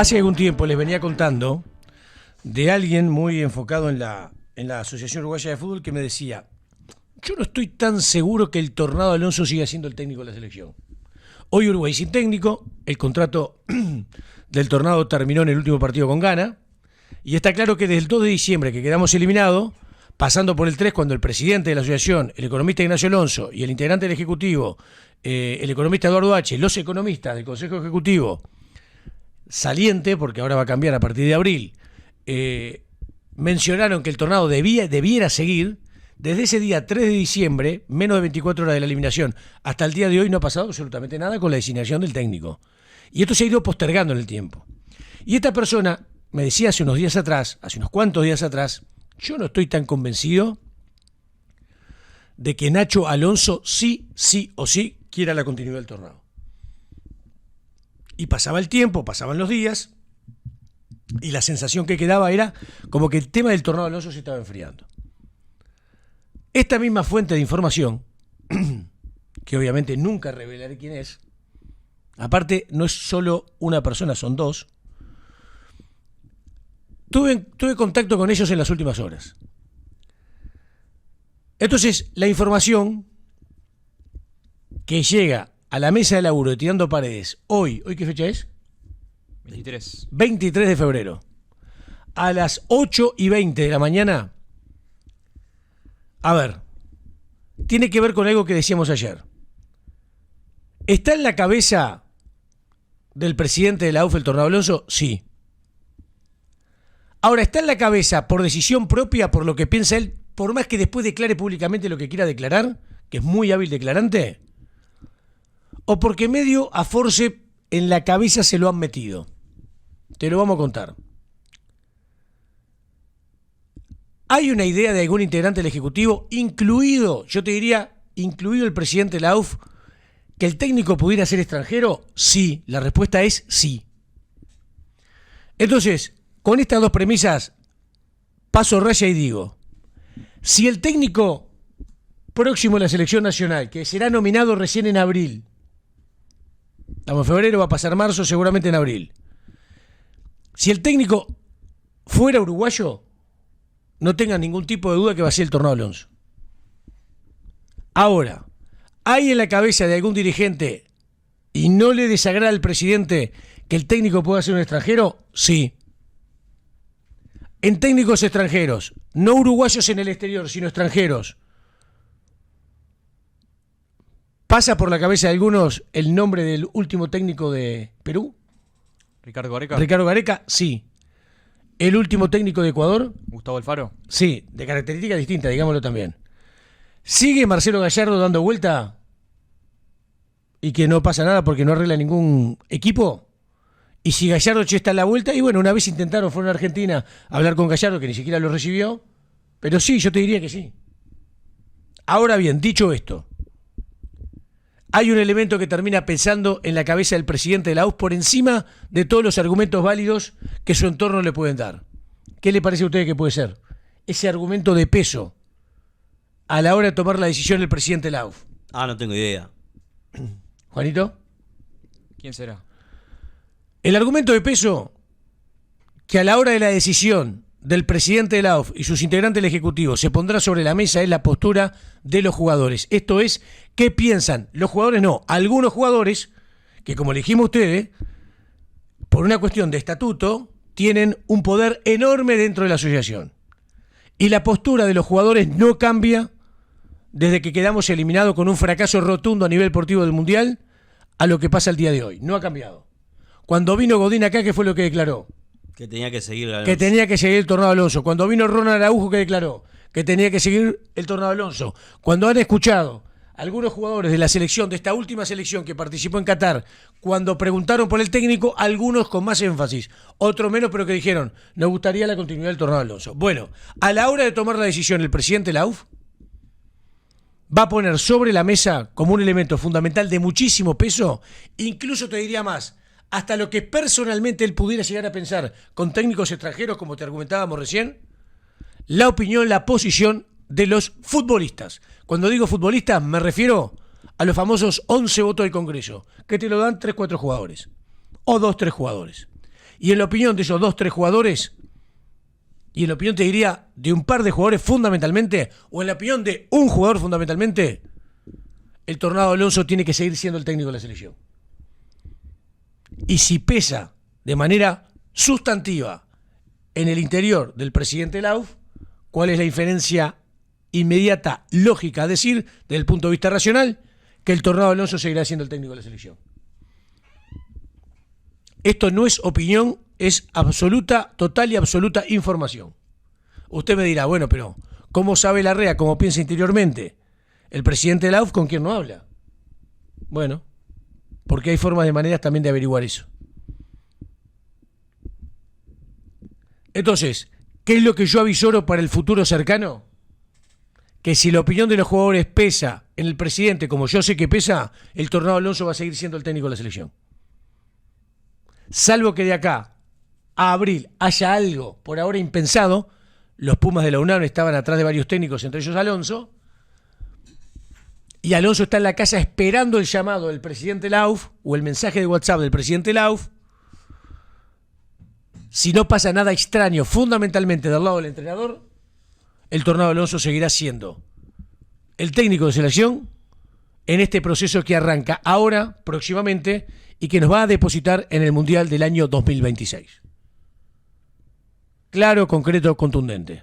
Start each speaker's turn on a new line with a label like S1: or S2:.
S1: Hace algún tiempo les venía contando de alguien muy enfocado en la Asociación Uruguaya de Fútbol que me decía: yo no estoy tan seguro que el Tornado Alonso siga siendo el técnico de la selección. Hoy Uruguay sin técnico, el contrato del Tornado terminó en el último partido con Ghana, y está claro que desde el 2 de diciembre que quedamos eliminados, pasando por el 3 cuando el presidente de la asociación, el economista Ignacio Alonso, y el integrante del Ejecutivo, el economista Eduardo H., los economistas del Consejo Ejecutivo, saliente, porque ahora va a cambiar a partir de abril, mencionaron que el Tornado debiera seguir. Desde ese día 3 de diciembre, menos de 24 horas de la eliminación, hasta el día de hoy no ha pasado absolutamente nada con la designación del técnico. Y esto se ha ido postergando en el tiempo. Y esta persona me decía hace unos cuantos días atrás, yo no estoy tan convencido de que Nacho Alonso sí o sí quiera la continuidad del Tornado. Y pasaba el tiempo, pasaban los días, y la sensación que quedaba era como que el tema del Tornado Alonso se estaba enfriando. Esta misma fuente de información, que obviamente nunca revelaré quién es, aparte no es solo una persona, son dos, tuve contacto con ellos en las últimas horas. Entonces, la información que llega a la mesa de laburo de Tirando Paredes, hoy ¿qué fecha es? 23 de febrero, a las 8:20 de la mañana. A ver, tiene que ver con algo que decíamos ayer. ¿Está en la cabeza del presidente de la AUF el Tornado Alonso? Sí. Ahora, ¿está en la cabeza por decisión propia, por lo que piensa él, por más que después declare públicamente lo que quiera declarar, que es muy hábil declarante? ¿O porque medio a force en la cabeza se lo han metido? Te lo vamos a contar. ¿Hay una idea de algún integrante del Ejecutivo, incluido el presidente de la AUF, que el técnico pudiera ser extranjero? Sí, la respuesta es sí. Entonces, con estas dos premisas, paso raya y digo, si el técnico próximo a la selección nacional, que será nominado recién en abril, estamos en febrero, va a pasar marzo, seguramente en abril, si el técnico fuera uruguayo, no tengan ningún tipo de duda que va a ser el Tornado Alonso. Ahora, ¿hay en la cabeza de algún dirigente y no le desagrada al presidente que el técnico pueda ser un extranjero? Sí. En técnicos extranjeros, no uruguayos en el exterior, sino extranjeros, ¿pasa por la cabeza de algunos el nombre del último técnico de Perú?
S2: Ricardo Gareca.
S1: Ricardo Gareca, sí. ¿El último técnico de Ecuador?
S2: Gustavo Alfaro.
S1: Sí, de características distintas, digámoslo también. ¿Sigue Marcelo Gallardo dando vuelta y que no pasa nada porque no arregla ningún equipo? Y si Gallardo está en la vuelta, y bueno, una vez fueron a Argentina a hablar con Gallardo, que ni siquiera lo recibió, pero sí, yo te diría que sí. Ahora bien, dicho esto, hay un elemento que termina pensando en la cabeza del presidente de la AUF por encima de todos los argumentos válidos que su entorno le pueden dar. ¿Qué le parece a usted que puede ser ese argumento de peso a la hora de tomar la decisión del presidente de la AUF?
S3: No tengo idea.
S1: ¿Juanito?
S2: ¿Quién será?
S1: El argumento de peso que a la hora de la decisión del presidente de la AUF y sus integrantes del Ejecutivo se pondrá sobre la mesa es la postura de los jugadores. Esto es, ¿qué piensan? Los jugadores no, algunos jugadores que, como le dijimos a ustedes, por una cuestión de estatuto, tienen un poder enorme dentro de la asociación. Y la postura de los jugadores no cambia desde que quedamos eliminados con un fracaso rotundo a nivel deportivo del Mundial a lo que pasa el día de hoy. No ha cambiado. Cuando vino Godín acá, ¿qué fue lo que declaró?
S3: Que tenía que seguir
S1: Que tenía que seguir el Tornado Alonso. Cuando vino Ronald Araujo, ¿qué declaró? Que tenía que seguir el Tornado Alonso. Cuando han escuchado algunos jugadores de la selección, de esta última selección que participó en Qatar, cuando preguntaron por el técnico, algunos con más énfasis, otros menos, pero que dijeron, nos gustaría la continuidad del Tornado Alonso. Bueno, a la hora de tomar la decisión, el presidente de la AUF va a poner sobre la mesa como un elemento fundamental de muchísimo peso, incluso te diría más, hasta lo que personalmente él pudiera llegar a pensar con técnicos extranjeros, como te argumentábamos recién, la opinión, la posición de los futbolistas. Cuando digo futbolistas me refiero a los famosos 11 votos del Congreso, que te lo dan 3-4 jugadores, o 2-3 jugadores. Y en la opinión de esos 2, 3 jugadores, y en la opinión te diría de un par de jugadores fundamentalmente, o en la opinión de un jugador fundamentalmente, el Tornado Alonso tiene que seguir siendo el técnico de la selección. Y si pesa de manera sustantiva en el interior del presidente Lauf, ¿cuál es la inferencia inmediata, lógica a decir, desde el punto de vista racional? Que el Tornado Alonso seguirá siendo el técnico de la selección. Esto no es opinión, es absoluta, total y absoluta información. Usted me dirá, bueno, pero ¿cómo sabe Larrea, cómo piensa interiormente el presidente de la AUF, con quien no habla? Bueno, porque hay formas de maneras también de averiguar eso. Entonces, ¿qué es lo que yo avisoro para el futuro cercano? Que si la opinión de los jugadores pesa en el presidente, como yo sé que pesa, el Tornado Alonso va a seguir siendo el técnico de la selección. Salvo que de acá a abril haya algo por ahora impensado, los Pumas de la UNAM estaban atrás de varios técnicos, entre ellos Alonso, y Alonso está en la casa esperando el llamado del presidente Lauf o el mensaje de WhatsApp del presidente Lauf. Si no pasa nada extraño, fundamentalmente del lado del entrenador, el Tornado Alonso seguirá siendo el técnico de selección en este proceso que arranca ahora, próximamente, y que nos va a depositar en el Mundial del año 2026. Claro, concreto, contundente.